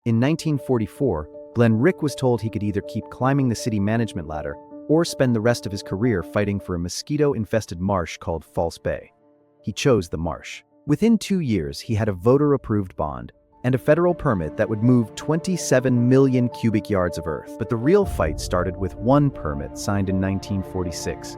In 1944, Rick was told he could either keep climbing the city management ladder or spend the rest of his career fighting for a mosquito-infested marsh called False Bay. He chose the marsh. Within 2 years, he had a voter-approved bond and a federal permit that would move 27 million cubic yards of earth. But the real fight started with one permit signed in 1946,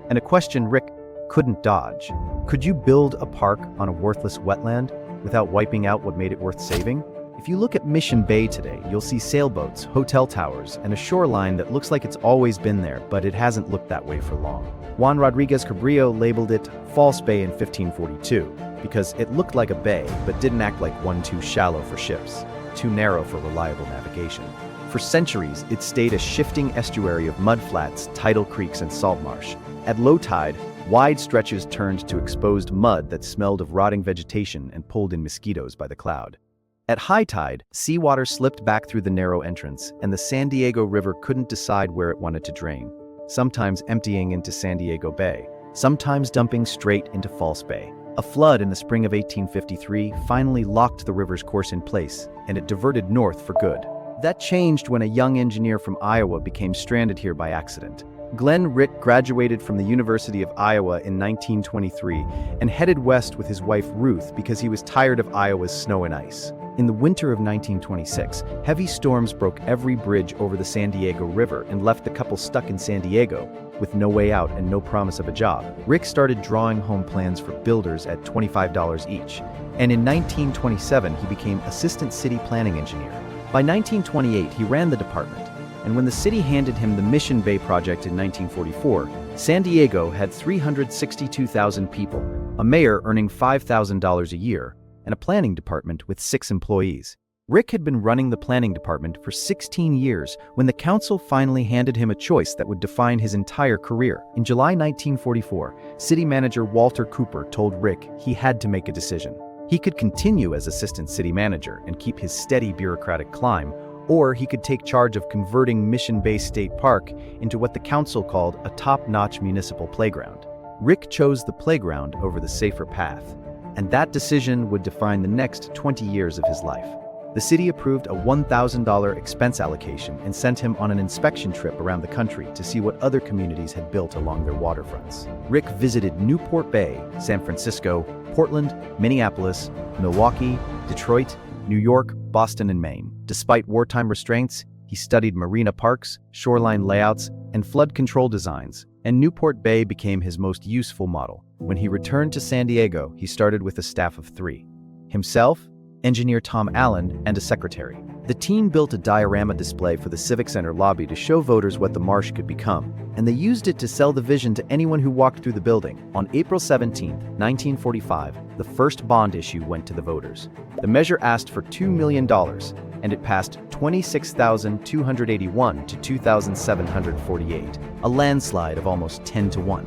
and a question Rick couldn't dodge. Could you build a park on a worthless wetland without wiping out what made it worth saving? If you look at Mission Bay today, you'll see sailboats, hotel towers, and a shoreline that looks like it's always been there, but it hasn't looked that way for long. Juan Rodriguez Cabrillo labeled it False Bay in 1542 because it looked like a bay, but didn't act like one too shallow for ships, too narrow for reliable navigation. For centuries, it stayed a shifting estuary of mudflats, tidal creeks, and salt marsh. At low tide, wide stretches turned to exposed mud that smelled of rotting vegetation and pulled in mosquitoes by the cloud. At high tide, seawater slipped back through the narrow entrance, and the San Diego River couldn't decide where it wanted to drain, sometimes emptying into San Diego Bay, sometimes dumping straight into False Bay. A flood in the spring of 1853 finally locked the river's course in place, and it diverted north for good. That changed when a young engineer from Iowa became stranded here by accident. Glenn Rick graduated from the University of Iowa in 1923 and headed west with his wife Ruth because he was tired of Iowa's snow and ice. In the winter of 1926, heavy storms broke every bridge over the San Diego River and left the couple stuck in San Diego with no way out and no promise of a job. Rick started drawing home plans for builders at $25 each, and in 1927 he became assistant city planning engineer. By 1928 he ran the department, and when the city handed him the Mission Bay project in 1944, San Diego had 362,000 people, a mayor earning $5,000 a year, and a planning department with 6 employees. Rick had been running the planning department for 16 years when the council finally handed him a choice that would define his entire career. In July 1944, city manager Walter Cooper told Rick he had to make a decision. He could continue as assistant city manager and keep his steady bureaucratic climb, or he could take charge of converting Mission Bay State Park into what the council called a top-notch municipal playground. Rick chose the playground over the safer path, and that decision would define the next 20 years of his life. The city approved a $1,000 expense allocation and sent him on an inspection trip around the country to see what other communities had built along their waterfronts. Rick visited Newport Bay, San Francisco, Portland, Minneapolis, Milwaukee, Detroit, New York, Boston, and Maine. Despite wartime restraints, he studied marina parks, shoreline layouts, and flood control designs, and Newport Bay became his most useful model. When he returned to San Diego, he started with a staff of 3. Himself, engineer Tom Allen, and a secretary. The team built a diorama display for the Civic Center lobby to show voters what the marsh could become, and they used it to sell the vision to anyone who walked through the building. On April 17, 1945, the first bond issue went to the voters. The measure asked for $2 million, and it passed 26,281 to 2,748, a landslide of almost 10-1.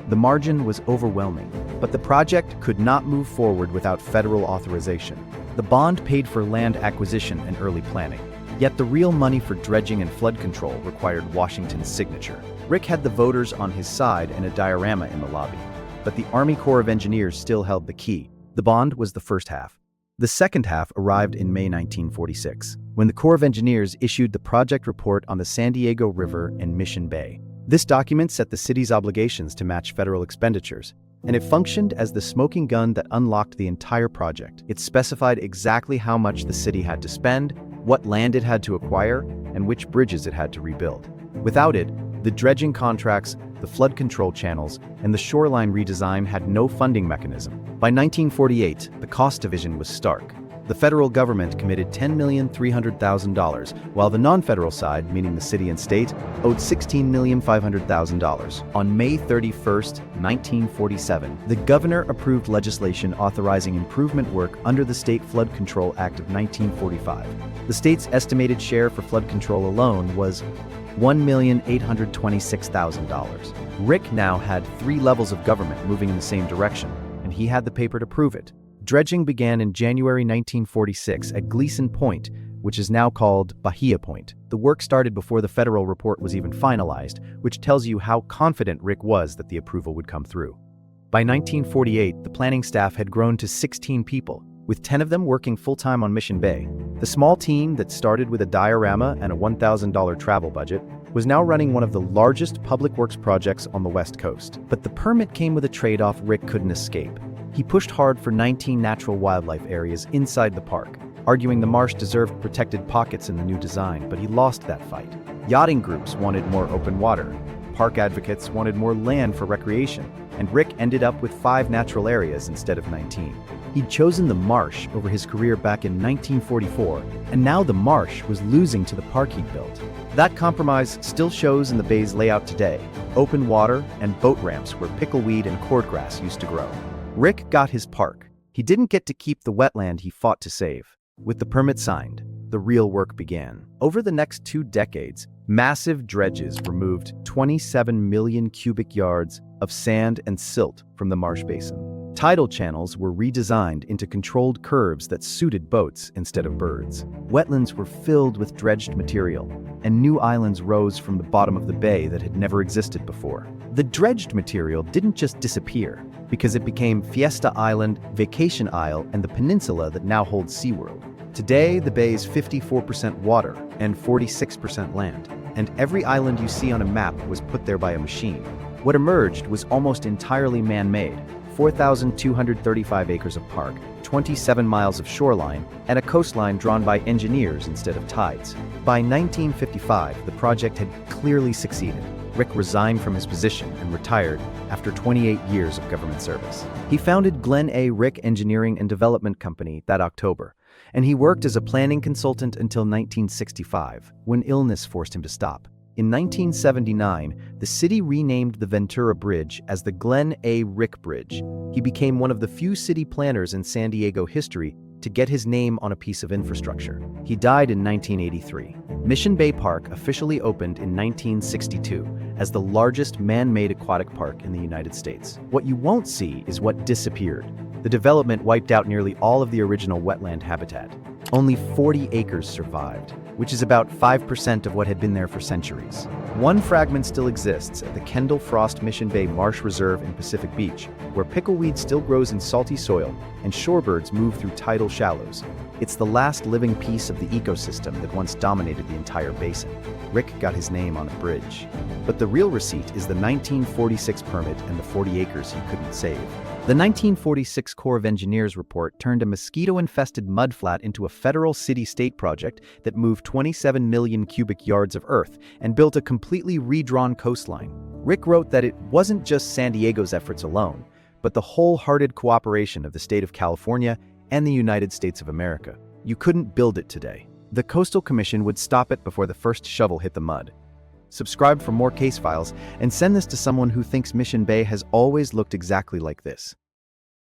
The margin was overwhelming, but the project could not move forward without federal authorization. The bond paid for land acquisition and early planning, yet the real money for dredging and flood control required Washington's signature. Rick had the voters on his side and a diorama in the lobby, but the Army Corps of Engineers still held the key. The bond was the first half. The second half arrived in May 1946, when the Corps of Engineers issued the project report on the San Diego River and Mission Bay. This document set the city's obligations to match federal expenditures, and it functioned as the smoking gun that unlocked the entire project. It specified exactly how much the city had to spend, what land it had to acquire, and which bridges it had to rebuild. Without it, the dredging contracts, the flood control channels, and the shoreline redesign had no funding mechanism. By 1948, the cost division was stark. The federal government committed $10,300,000, while the non-federal side, meaning the city and state, owed $16,500,000. On May 31, 1947, the governor approved legislation authorizing improvement work under the State Flood Control Act of 1945. The state's estimated share for flood control alone was $1,826,000. Rick now had 3 levels of government moving in the same direction, and he had the paper to prove it. Dredging began in January 1946 at Gleason Point, which is now called Bahia Point. The work started before the federal report was even finalized, which tells you how confident Rick was that the approval would come through. By 1948, the planning staff had grown to 16 people, with 10 of them working full-time on Mission Bay. The small team that started with a diorama and a $1,000 travel budget was now running one of the largest public works projects on the West Coast. But the permit came with a trade-off Rick couldn't escape. He pushed hard for 19 natural wildlife areas inside the park, arguing the marsh deserved protected pockets in the new design, but he lost that fight. Yachting groups wanted more open water. Park advocates wanted more land for recreation, and Rick ended up with 5 natural areas instead of 19. He'd chosen the marsh over his career back in 1944, and now the marsh was losing to the park he'd built. That compromise still shows in the bay's layout today: open water and boat ramps where pickleweed and cordgrass used to grow. Rick got his park. He didn't get to keep the wetland he fought to save. With the permit signed, the real work began. Over the next 2 decades, massive dredges removed 27 million cubic yards of sand and silt from the marsh basin. Tidal channels were redesigned into controlled curves that suited boats instead of birds. Wetlands were filled with dredged material, and new islands rose from the bottom of the bay that had never existed before. The dredged material didn't just disappear, because it became Fiesta Island, Vacation Isle, and the peninsula that now holds SeaWorld. Today, the bay is 54% water and 46% land, and every island you see on a map was put there by a machine. What emerged was almost entirely man-made: 4,235 acres of park, 27 miles of shoreline, and a coastline drawn by engineers instead of tides. By 1955, the project had clearly succeeded. Rick resigned from his position and retired after 28 years of government service. He founded Glen A. Rick Engineering and Development Company that October, and he worked as a planning consultant until 1965, when illness forced him to stop. In 1979, the city renamed the Ventura Bridge as the Glen A. Rick Bridge. He became one of the few city planners in San Diego history to get his name on a piece of infrastructure. He died in 1983. Mission Bay Park officially opened in 1962 as the largest man-made aquatic park in the United States. What you won't see is what disappeared. The development wiped out nearly all of the original wetland habitat. Only 40 acres survived, which is about 5% of what had been there for centuries. One fragment still exists at the Kendall Frost Mission Bay Marsh Reserve in Pacific Beach, where pickleweed still grows in salty soil and shorebirds move through tidal shallows. It's the last living piece of the ecosystem that once dominated the entire basin. Rick got his name on a bridge. But the real receipt is the 1946 permit and the 40 acres he couldn't save. The 1946 Corps of Engineers report turned a mosquito-infested mudflat into a federal city-state project that moved 27 million cubic yards of earth and built a completely redrawn coastline. Rick wrote that it wasn't just San Diego's efforts alone, but the wholehearted cooperation of the state of California and the United States of America. You couldn't build it today. The Coastal Commission would stop it before the first shovel hit the mud. Subscribe for more case files and send this to someone who thinks Mission Bay has always looked exactly like this.